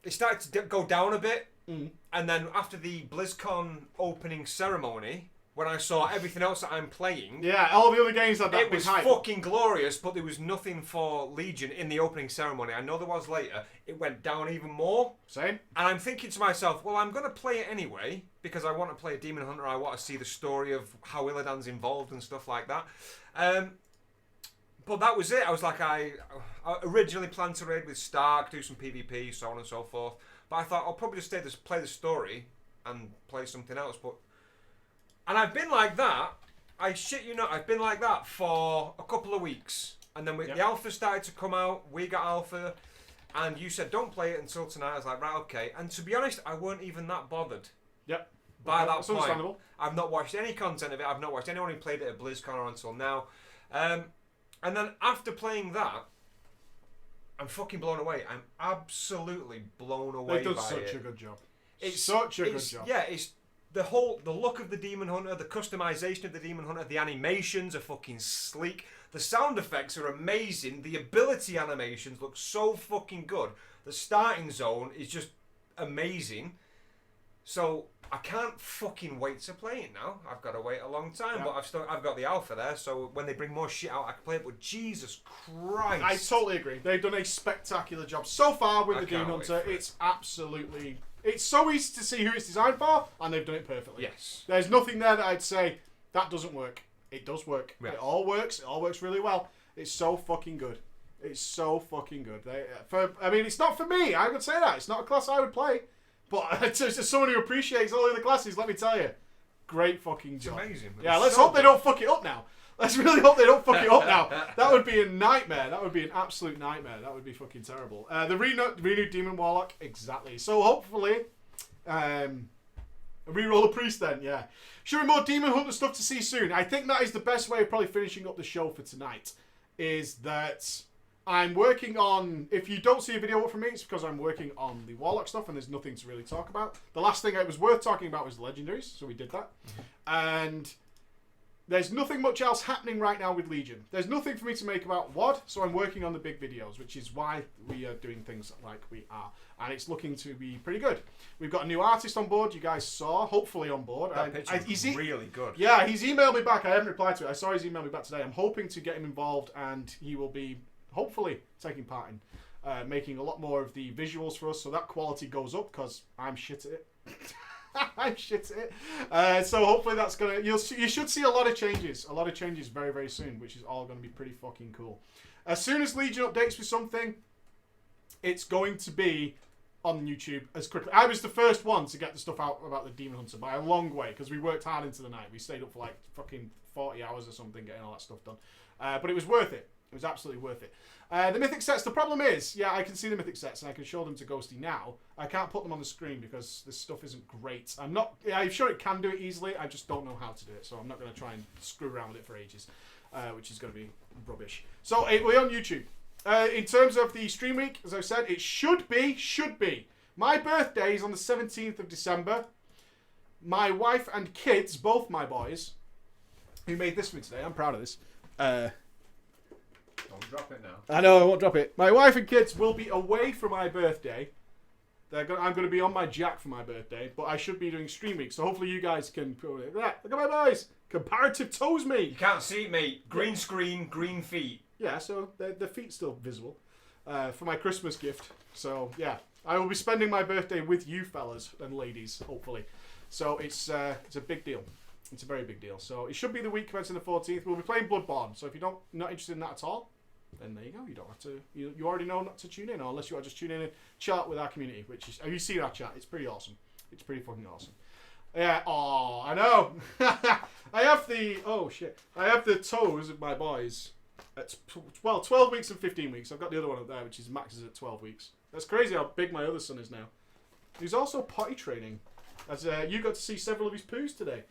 S2: it started to go down a bit. And then after the BlizzCon opening ceremony, when I saw everything else that I'm playing,
S1: Yeah, all the other games had that
S2: it was
S1: hype.
S2: fucking glorious, but there was nothing for Legion in the opening ceremony. I know there was later. It went down even more.
S1: Same.
S2: And I'm thinking to myself, well, I'm going to play it anyway, because I want to play a Demon Hunter. I want to see the story of how Illidan's involved and stuff like that. But that was it. I was like, I originally planned to raid with Stark, do some PvP, so on and so forth. But I thought I'll probably just play the story and play something else. And I've been like that. I shit you not. I've been like that for a couple of weeks, and then the alpha started to come out. We got alpha, and you said don't play it until tonight. I was like, right, okay. And to be honest, I weren't even that bothered.
S1: Yep.
S2: By that
S1: That's
S2: point,
S1: understandable.
S2: I've not watched any content of it. I've not watched anyone who played it at BlizzCon or until now. And then after playing that, I'm fucking blown away. I'm absolutely blown away
S1: They've done
S2: by
S1: such
S2: it.
S1: a good job.
S2: It's
S1: such a good job.
S2: Yeah, it's the look of the Demon Hunter, the customization of the Demon Hunter, the animations are fucking sleek. The sound effects are amazing. The ability animations look so fucking good. The starting zone is just amazing. So I can't fucking wait to play it now. I've got to wait a long time, but I've got the alpha there, so when they bring more shit out, I can play it. But Jesus Christ,
S1: I totally agree. They've done a spectacular job so far with
S2: I
S1: the Demon
S2: can't wait
S1: Hunter.
S2: for it.
S1: It's absolutely... It's so easy to see who it's designed for, and they've done it perfectly.
S2: Yes.
S1: There's nothing there that I'd say, that doesn't work. It does work.
S2: Yeah.
S1: It all works. It all works really well. It's so fucking good. It's so fucking good. I mean, it's not for me. I would say that. It's not a class I would play. But to someone who appreciates all the other classes, let me tell you, great fucking job.
S2: It's amazing.
S1: Yeah,
S2: It's
S1: let's
S2: so
S1: hope they
S2: good.
S1: don't fuck it up now. Let's really hope they don't fuck it up now. That would be a nightmare. That would be an absolute nightmare. That would be fucking terrible. The renewed Demon Warlock, exactly. So hopefully, reroll a priest then, yeah. Sure, more Demon Hunter stuff to see soon. I think that is the best way of probably finishing up the show for tonight. Is that I'm working on... If you don't see a video up from me, it's because I'm working on the Warlock stuff and there's nothing to really talk about. The last thing it was worth talking about was the Legendaries, so we did that. And there's nothing much else happening right now with Legion. There's nothing for me to make about WoD, so I'm working on the big videos, which is why we are doing things like we are. And it's looking to be pretty good. We've got a new artist on board, you guys saw, hopefully on board.
S2: That picture is really good.
S1: Yeah, he's emailed me back. I haven't replied to it. I saw his email me back today. I'm hoping to get him involved, and he will be, hopefully, taking part in making a lot more of the visuals for us, so that quality goes up, because I'm shit at it. I'm shit at it. So hopefully that's gonna... You should see a lot of changes. A lot of changes very, very soon, which is all going to be pretty fucking cool. As soon as Legion updates with something, it's going to be on YouTube as quickly. I was the first one to get the stuff out about the Demon Hunter by a long way, because we worked hard into the night. We stayed up for like fucking 40 hours or something getting all that stuff done. But it was worth it. It was absolutely worth it. The Mythic sets, the problem is, yeah, I can see the Mythic sets and I can show them to Ghosty now. I can't put them on the screen because this stuff isn't great. I'm sure it can do it easily, I just don't know how to do it, so I'm not going to try and screw around with it for ages, which is going to be rubbish. So, we're on YouTube. In terms of the stream week, as I said, it should be. My birthday is on the 17th of December. My wife and kids, both my boys, who made this for me today, I'm proud of this,
S2: Don't drop it now.
S1: I know, I won't drop it. My wife and kids will be away for my birthday. I'm going to be on my jack for my birthday, but I should be doing stream week, so hopefully you guys can... Look at my boys! Comparative toes me!
S2: You can't see it, mate. Green screen, green feet.
S1: Yeah, so the feet's still visible for my Christmas gift. So, yeah. I will be spending my birthday with you fellas and ladies, hopefully. So, it's a big deal. It's a very big deal. So, it should be the week commencing the 14th. We'll be playing Bloodborne, so if you're not interested in that at all, then there you go. You don't have to. You already know not to tune in, or unless you are just tuning in and chat with our community. Which is, have you seen our chat? It's pretty awesome. It's pretty fucking awesome. Yeah. Oh, I know. I have the. Oh shit. I have the toes of my boys. At 12 weeks and 15 weeks. I've got the other one up there, which is Max is at 12 weeks. That's crazy how big my other son is now. He's also potty training. As you got to see several of his poos today.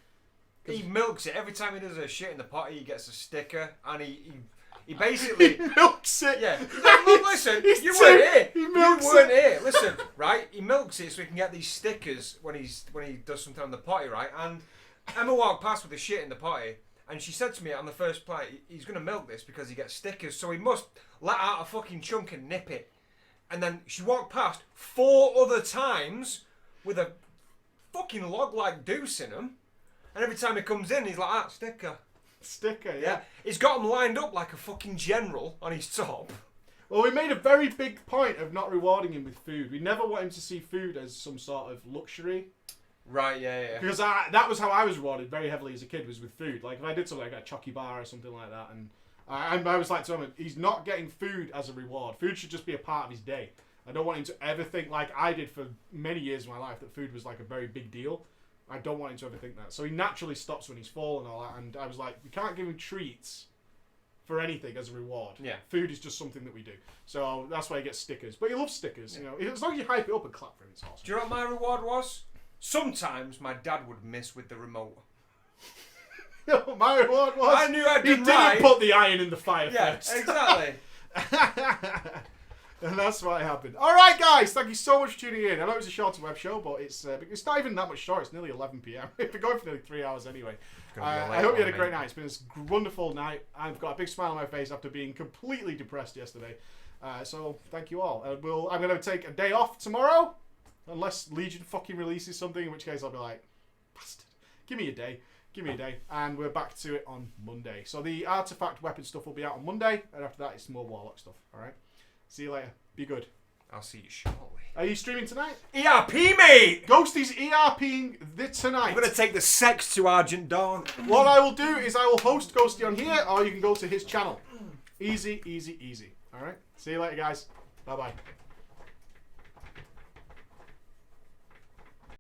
S2: He milks it every time he does a shit in the potty. He gets a sticker, and he basically
S1: He milks it.
S2: Yeah. Look, listen, you weren't here. You weren't here. Listen, right? He milks it so he can get these stickers when he does something on the potty, right? And Emma walked past with the shit in the potty, and she said to me on the first plate, he's going to milk this because he gets stickers, so he must let out a fucking chunk and nip it. And then she walked past 4 other times with a fucking log-like deuce in him, and every time he comes in, he's like, ah, sticker.
S1: Sticker, yeah.
S2: Yeah. He's got them lined up like a fucking general on his top.
S1: Well, we made a very big point of not rewarding him with food. We never want him to see food as some sort of luxury.
S2: Right, yeah.
S1: Because that was how I was rewarded very heavily as a kid, was with food. Like, if I did something like a chocky bar or something like that, and I was like to him, he's not getting food as a reward. Food should just be a part of his day. I don't want him to ever think, like I did for many years of my life, that food was like a very big deal. I don't want him to ever think that. So he naturally stops when he's full and all that, and I was like, we can't give him treats for anything as a reward.
S2: Yeah.
S1: Food is just something that we do. So that's why he gets stickers. But he loves stickers, you know. As long as you hype it up and clap for him, it's awesome.
S2: Do you know what my reward was? Sometimes my dad would miss with the remote.
S1: My reward was...
S2: I knew I'd
S1: He
S2: done
S1: didn't
S2: right.
S1: put the iron in the fire
S2: Yeah,
S1: first.
S2: exactly.
S1: And that's what happened. All right, guys. Thank you so much for tuning in. I know it's a shorter web show, but it's not even that much short. It's nearly 11 p.m. We've been going for nearly 3 hours anyway. I hope you had a great night. It's been a wonderful night. I've got a big smile on my face after being completely depressed yesterday. So thank you all. I'm going to take a day off tomorrow, unless Legion fucking releases something, in which case I'll be like, bastard, give me a day. Give me a day. And we're back to it on Monday. So the artifact weapon stuff will be out on Monday, and after that it's more Warlock stuff. All right? See you later. Be good.
S2: I'll see you shortly.
S1: Are you streaming tonight?
S2: ERP, mate!
S1: Ghosty's ERPing tonight.
S2: I'm going to take the sex to Argent Dawn.
S1: What I will do is I will host Ghosty on here, or you can go to his channel. Easy, easy, easy. All right? See you later, guys. Bye-bye.